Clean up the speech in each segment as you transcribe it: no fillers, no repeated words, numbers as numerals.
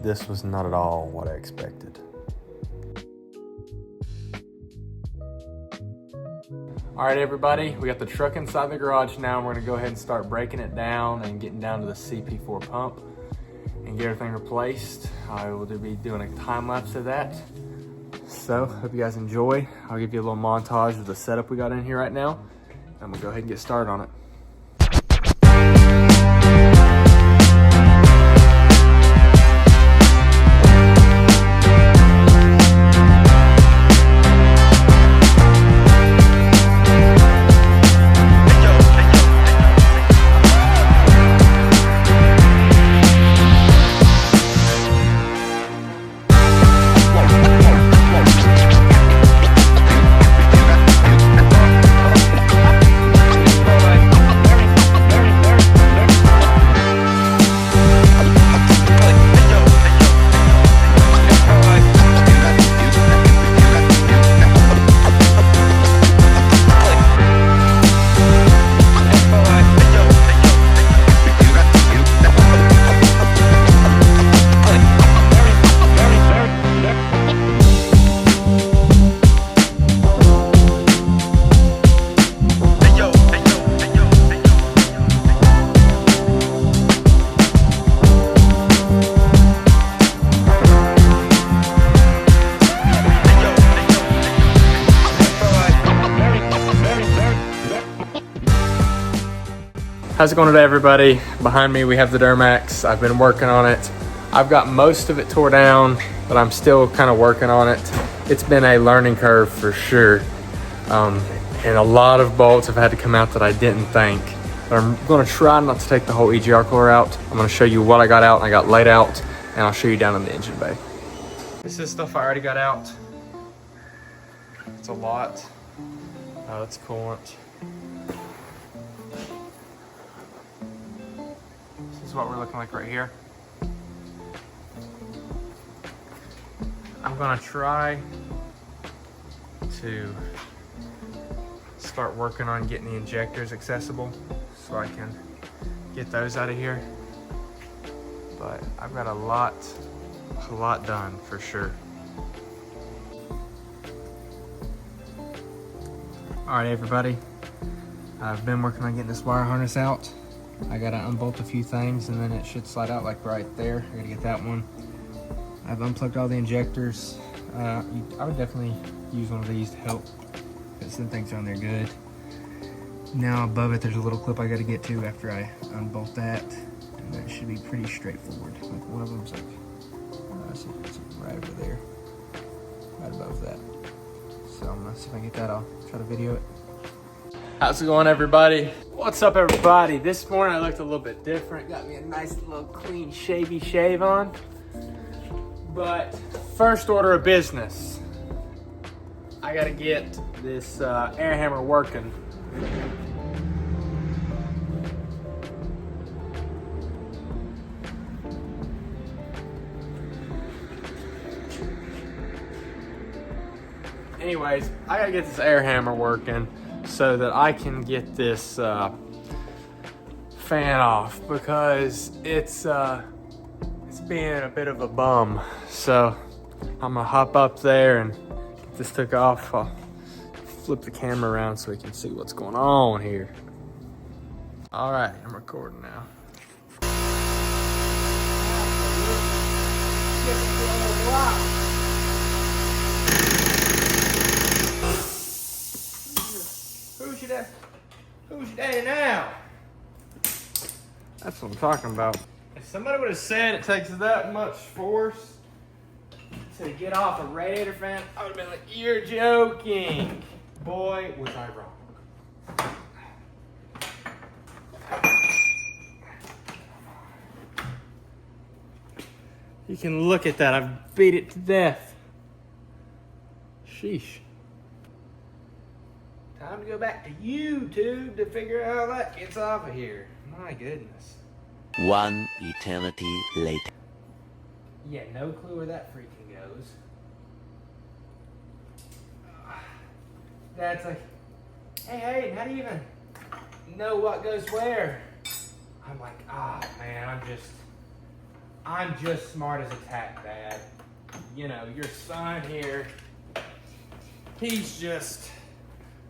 this was not at all what I expected. All right, everybody, we got the truck inside the garage now, and we're gonna go ahead and start breaking it down and getting down to the CP4 pump and get everything replaced. I will be doing a time lapse of that. So, hope you guys enjoy. I'll give you a little montage of the setup we got in here right now. I'm gonna go ahead and get started on it. How's it going today, everybody? Behind me we have the Duramax. I've been working on it. I've got most of it tore down, but I'm still kind of working on it. It's been a learning curve for sure. And a lot of bolts have had to come out that I didn't think. But I'm gonna try not to take the whole EGR core out. I'm gonna show you what I got out and I got laid out, and I'll show you down in the engine bay. This is stuff I already got out. It's a lot. It's coolant. This is what we're looking like right here. I'm gonna try to start working on getting the injectors accessible so I can get those out of here. But I've got a lot done for sure. All right, everybody. I've been working on getting this wire harness out. I gotta unbolt a few things and then it should slide out like right there. I gotta get that one. I've unplugged all the injectors. I would definitely use one of these to help get some things on there good. Now above it, there's a little clip I gotta get to after I unbolt that. And that should be pretty straightforward. Like one of them's like, I see it's right over there, right above that. So I'm gonna see if I can get that. I'll try to video it. How's it going, everybody? What's up, everybody? This morning I looked a little bit different. Got me a nice little clean shavy shave on. But first order of business, I gotta get this air hammer working. Anyways, I gotta get this air hammer working so that I can get this fan off, because it's being a bit of a bum. So I'm gonna hop up there and get this took off. I'll flip the camera around so we can see what's going on here. All right, I'm recording now. Who's your daddy now? That's what I'm talking about. If somebody would have said it takes that much force to get off a radiator fan, I would have been like, you're joking. Boy, was I wrong. You can look at that. I've beat it to death. Sheesh. Time to go back to YouTube to figure out how that gets off of here. My goodness. One eternity later. Yeah, no clue where that freaking goes. Dad's like, hey, Hayden, how do you even know what goes where? I'm like, man, I'm just smart as a tack, Dad. You know, your son here, he's just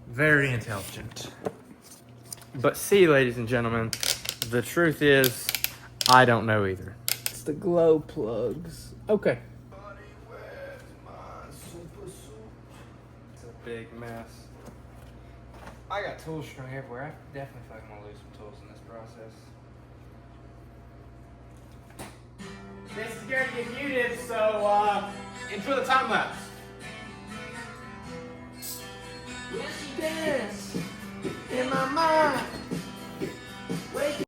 very intelligent. But see, ladies and gentlemen, the truth is, I don't know either. It's the glow plugs. Okay. It's a big mess. I got tools strung everywhere. I definitely fucking want to lose some tools in this process. This is gonna get muted, so enjoy the time lapse. Yes, she dance in my mind. Wake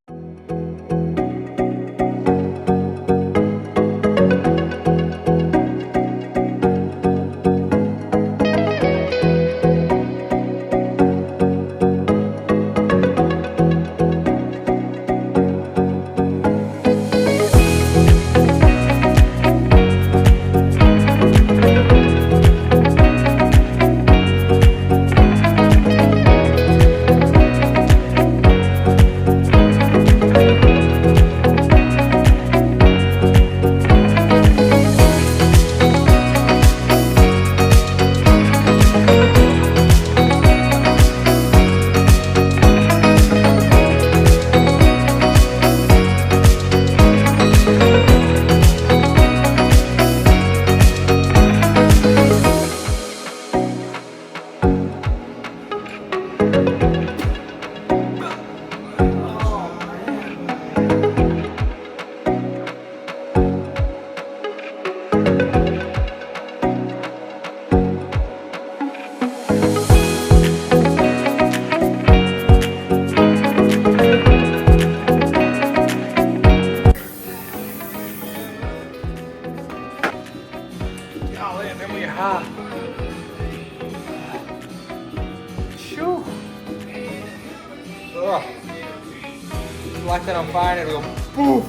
y'all in, then we get high. Shoo. Ugh. Light that on fire and it'll go poof.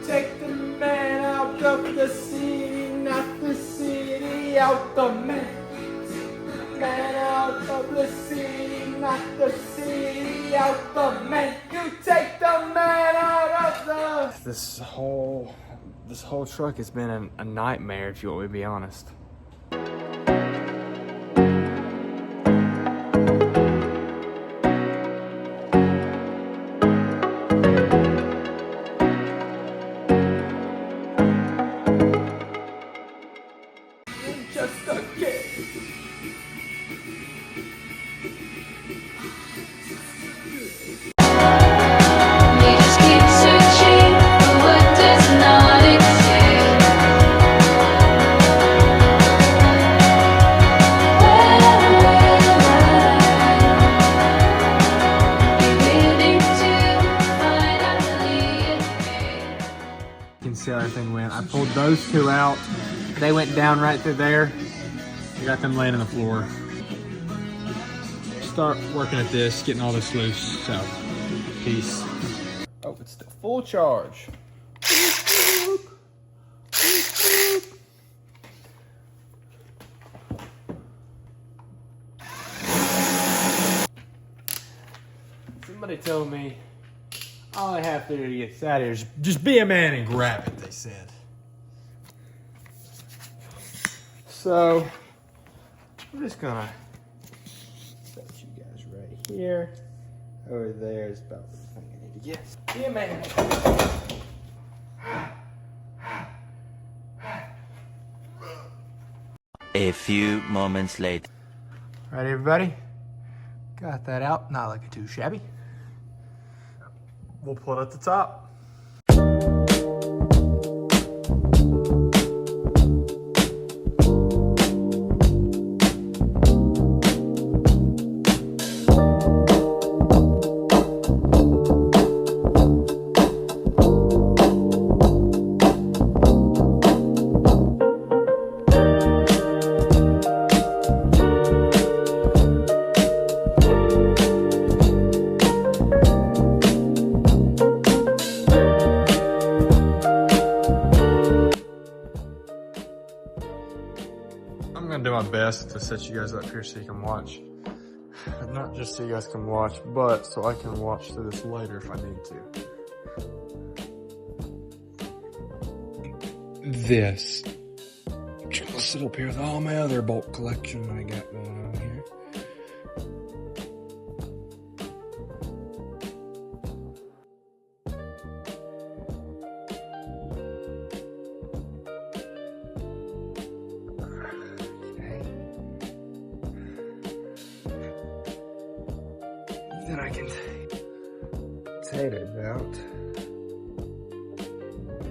Take the man out of the city, not the city out the man. Man out of the city, not the city out the man. You take the man out of the. This whole truck has been a nightmare, if you want me to be honest. Just a kid. We just keep searching for what does not exist. Where be willing to find out the You can see how everything went. I pulled those two out. They went down right through there. I got them laying on the floor. Start working at this, getting all this loose. So, peace. Oh, it's still full charge. Somebody told me all I have to do to get this out of here is just be a man and grab it, they said. So, I'm just gonna set you guys right here. Over there is about everything I need to get. Be a man. A few moments later. All right, everybody. Got that out. Not looking too shabby. We'll pull it at the top. I'm gonna do my best to set you guys up here so you can watch. Not just so you guys can watch, but so I can watch through this later if I need to. This. I'll sit up here with all my other bolt collection I got going on here. Then I can take it out.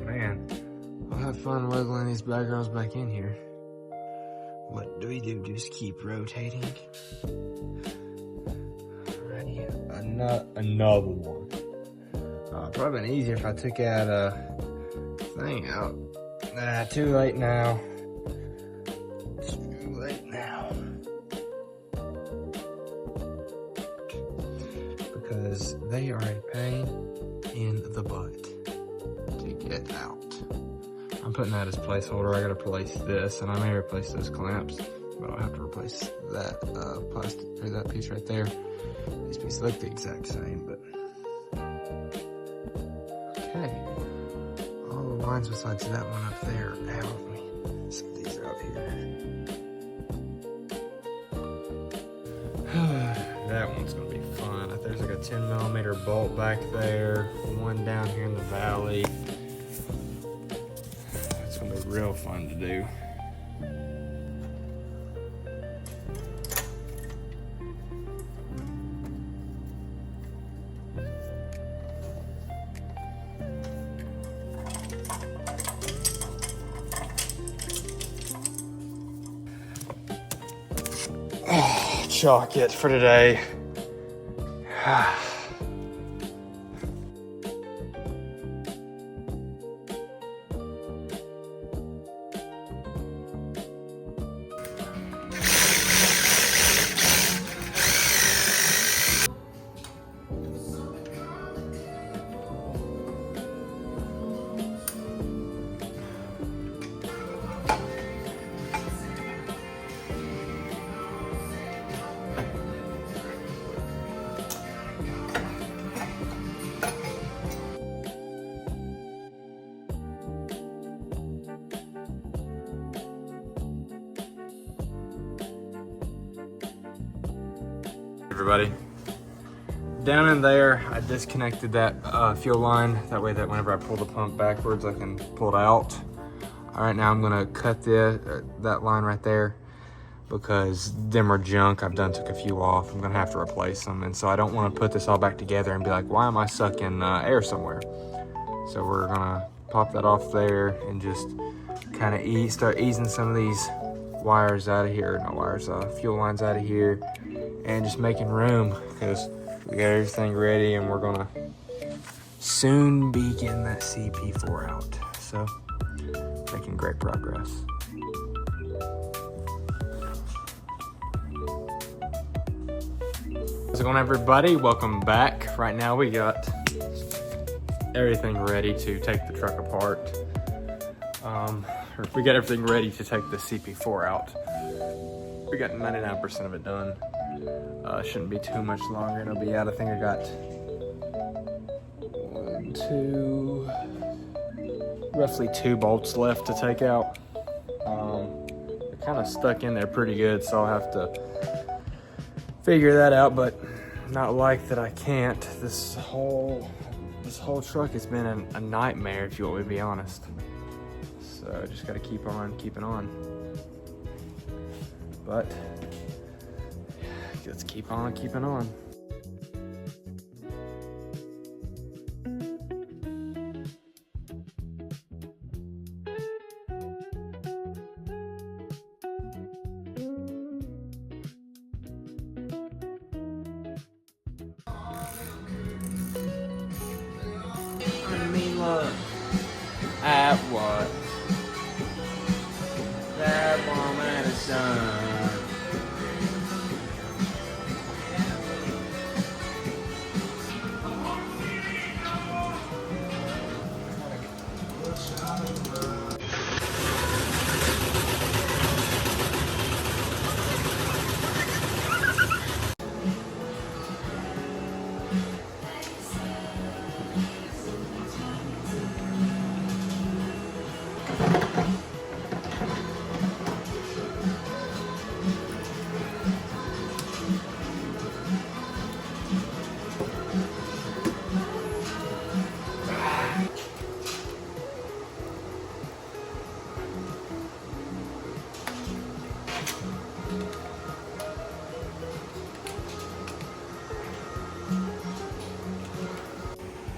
Man, I'll have fun wiggling these bad girls back in here. What do we do? Just keep rotating. Alrighty, another one. Probably been easier if I took out a thing out. Too late now. Too late now. Because they are a pain in the butt to get out. I'm putting that as placeholder. I gotta replace this, and I may replace those clamps, but I'll have to replace that plastic, or that piece right there. These pieces look the exact same, but okay. All the lines besides that one up there are out. Let me set these out here. That one's gonna be fun. There's like a 10mm bolt back there, one down here in the valley. It's gonna be real fun to do. Chalk it for today. Everybody, down in there I disconnected that fuel line, that way that whenever I pull the pump backwards I can pull it out. All right, now I'm gonna cut that line right there because them are junk. I've took a few off. I'm gonna have to replace them, and so I don't want to put this all back together and be like, why am I sucking air somewhere? So we're gonna pop that off there and just kind of start easing some of these wires out of here, not wires, fuel lines out of here, and just making room because we got everything ready and we're gonna soon be getting that CP4 out. So making great progress. How's it going, everybody? Welcome back. Right now we got everything ready to take the truck apart. We got everything ready to take the CP4 out. We got 99% of it done. Shouldn't be too much longer. It'll be out. I think I got roughly two bolts left to take out. They're kind of stuck in there pretty good, so I'll have to figure that out, but not like that I can't. This whole truck has been a nightmare, if you want me to be honest. So I just gotta keep on keeping on. But let's keep on keeping on. I mean, look at what that woman has done.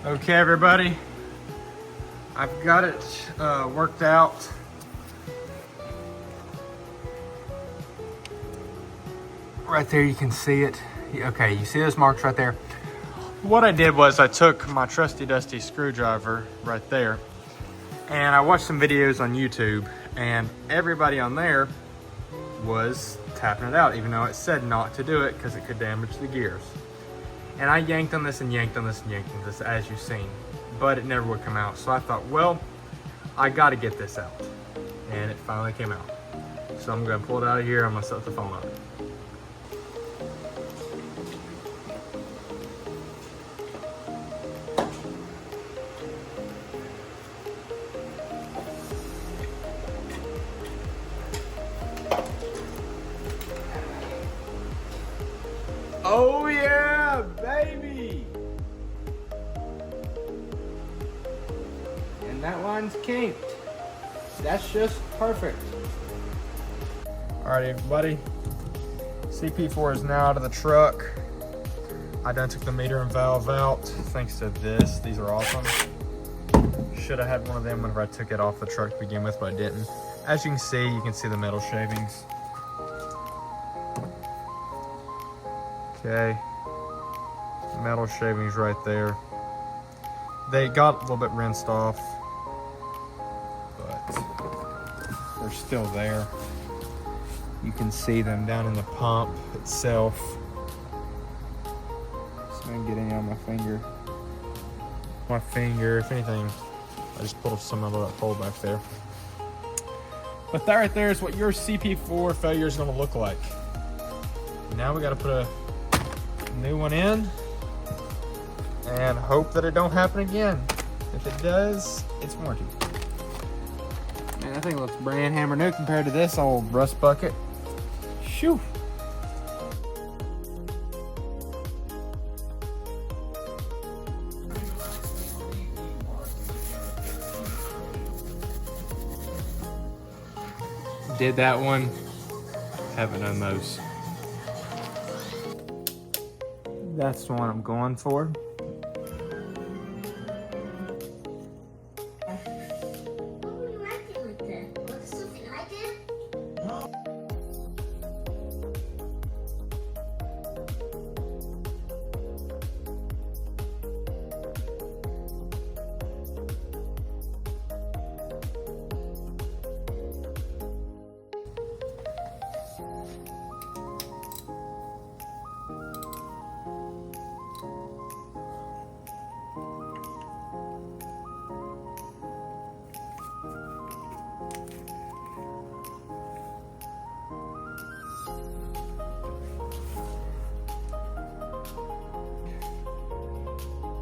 Okay, everybody, I've got it worked out. Right there, you can see it. Okay, you see those marks right there? What I did was I took my trusty dusty screwdriver right there, and I watched some videos on YouTube, and everybody on there was tapping it out, even though it said not to do it because it could damage the gears. And I yanked on this and yanked on this and yanked on this, as you've seen, but it never would come out. So I thought, well, I got to get this out, and it finally came out. So I'm gonna pull it out of here. I'm gonna set the phone up. Oh yeah, baby! And that line's kinked. That's just perfect. Alright, everybody. CP4 is now out of the truck. I done took the meter and valve out thanks to this. These are awesome. Should have had one of them whenever I took it off the truck to begin with, but I didn't. As you can see the metal shavings. Okay, metal shavings right there. They got a little bit rinsed off, but they're still there. You can see them down in the pump itself. So I can get any on my finger. If anything, I just pulled some out of that hole back there. But that right there is what your CP4 failure is going to look like. Now we got to put a new one in and hope that it don't happen again. If it does, it's warranty. Man, that thing looks brand hammer new compared to this old rust bucket. Shoo. Did that one. Haven't done those. That's the one I'm going for. What would you like it with that? What stuff you like it?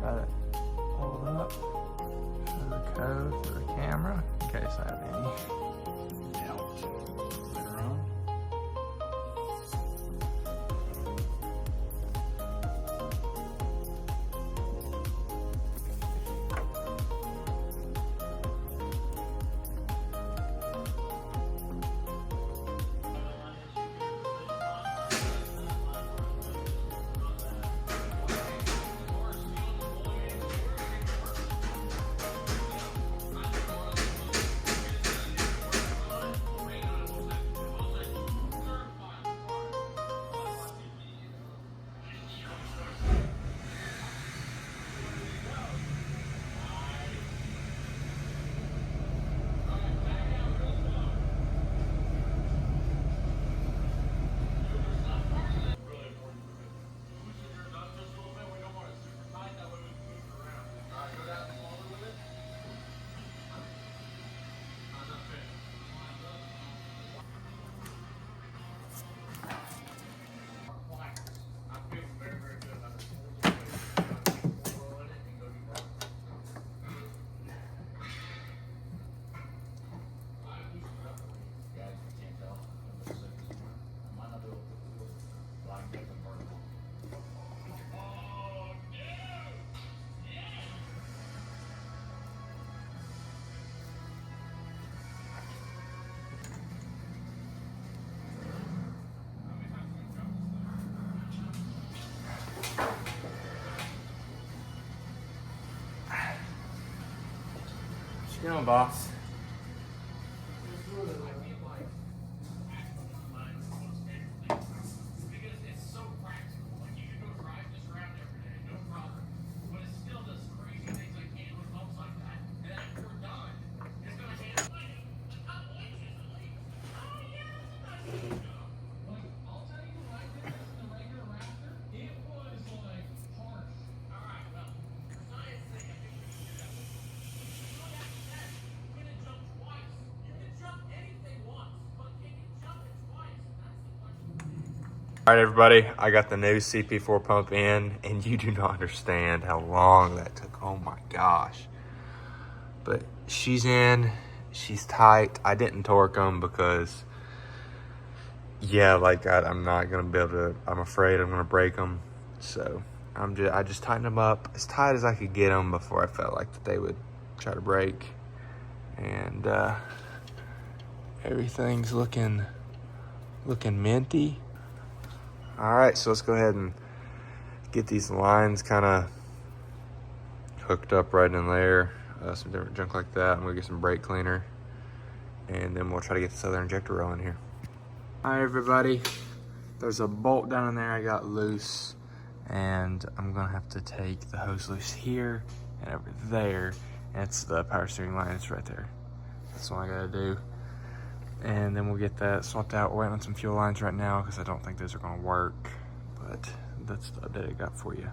Got it pulled up. Show the code to the camera in case I have any doubt later on. You know, boss. All right, everybody, I got the new CP4 pump in, and you do not understand how long that took. Oh my gosh. But she's in, she's tight. I didn't torque them because, yeah, like I'm not gonna be able to, I'm afraid I'm gonna break them. So I just tightened them up as tight as I could get them before I felt like that they would try to break. And everything's looking minty. All right, so let's go ahead and get these lines kind of hooked up right in there. Some different junk like that. I'm gonna get some brake cleaner, and then we'll try to get this other injector roll in here. All right, everybody. There's a bolt down in there I got loose, and I'm gonna have to take the hose loose here and over there. And it's the power steering line. It's right there. That's what I gotta do. And then we'll get that swapped out. We're waiting on some fuel lines right now because I don't think those are going to work. But that's the update I got for you.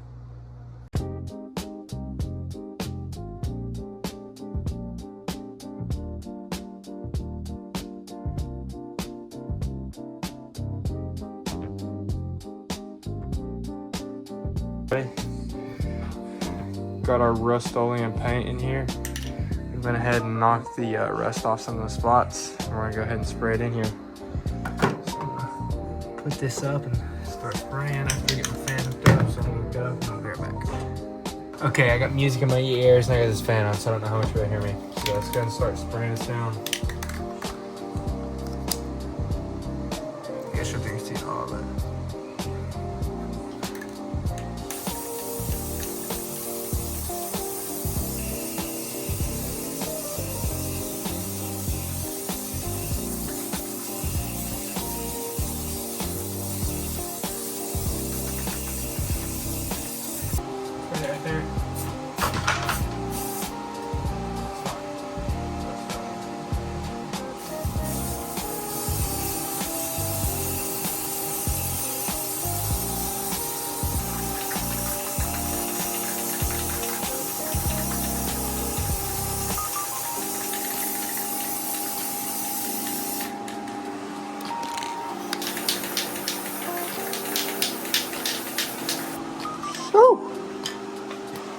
Okay. Got our Rust-Oleum paint in here. Went ahead and knocked the rust off some of the spots. We're gonna go ahead and spray it in here. So put this up and start spraying after I get my fan hooked up. So I'm gonna go and I'll be right back. Okay, I got music in my ears and I got this fan on, so I don't know how much you'll hear me. So let's go ahead and start spraying this down. I guess you'll see all of it. Right there.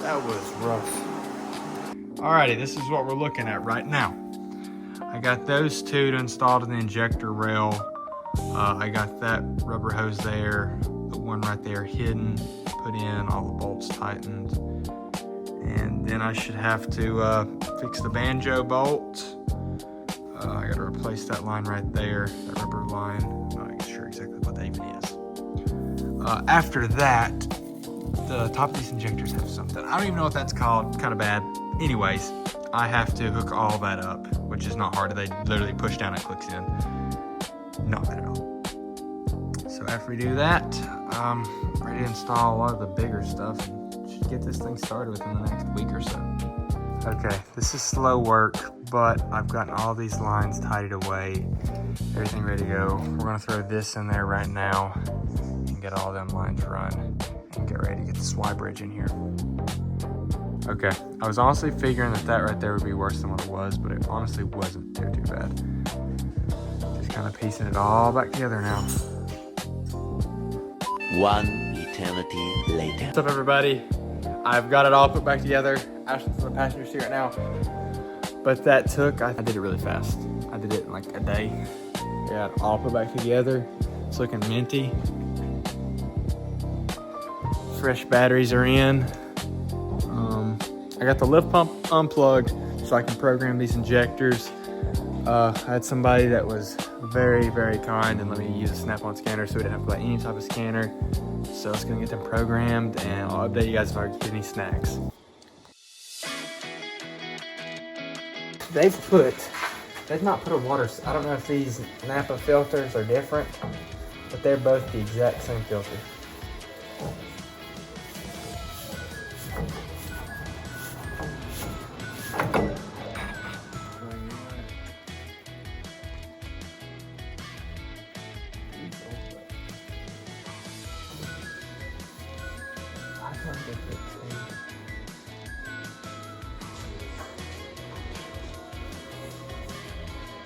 That was rough. Alrighty, this is what we're looking at right now. I got those two to install to the injector rail. I got that rubber hose there, the one right there hidden, put in, all the bolts tightened. And then I should have to fix the banjo bolt. I gotta replace that line right there, that rubber line. I'm not sure exactly what that even is. After that, the top of these injectors have something. I don't even know what that's called, kind of bad. Anyways, I have to hook all that up, which is not hard. They literally push down and it clicks in. Not bad at all. So after we do that, I'm ready to install a lot of the bigger stuff and should get this thing started within the next week or so. Okay, this is slow work, but I've gotten all these lines tidied away, everything ready to go. We're gonna throw this in there right now and get all them lines run and get ready to get the Y bridge in here. Okay, I was honestly figuring that right there would be worse than what it was, but it honestly wasn't too bad. Just kind of piecing it all back together now. One eternity later. What's up, everybody? I've got it all put back together. Ashton's in the passenger seat right now. But that took, I did it really fast. I did it in like a day. Got it all put back together. It's looking minty. Fresh batteries are in. I got the lift pump unplugged so I can program these injectors. I had somebody that was very, very kind and let me use a snap-on scanner so we didn't have to buy any type of scanner. So it's gonna get them programmed and I'll update you guys if I get any snacks. they've not put a water, I don't know if these Napa filters are different, but they're both the exact same filter.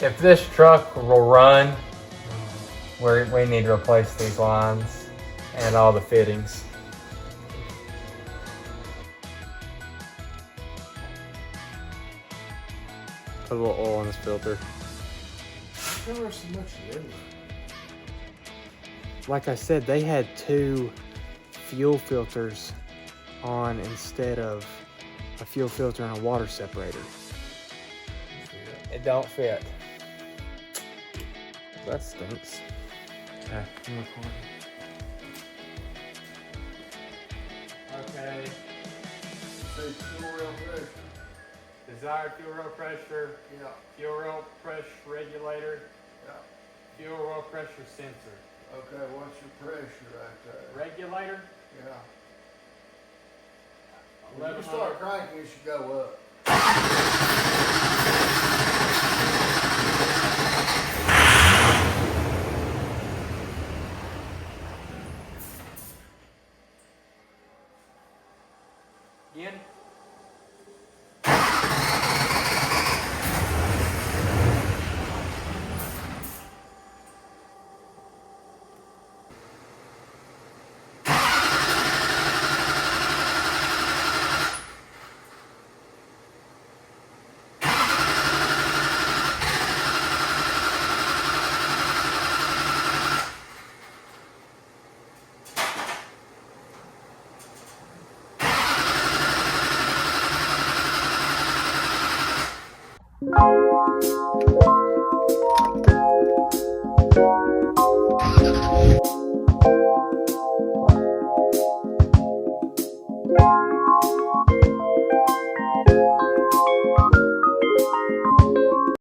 If this truck will run, we need to replace these lines and all the fittings. Put a little oil in this filter. There's so much in there. Like I said, they had 2 fuel filters on instead of a fuel filter and a water separator. It don't fit. That stinks. Okay, I'm recording. Okay. Say fuel rail pressure. Desired fuel rail pressure, Yeah, fuel rail pressure regulator, yeah. fuel rail pressure sensor. Okay, what's your pressure right there? Regulator, Yeah. When you 1100. start cranking, it should go up.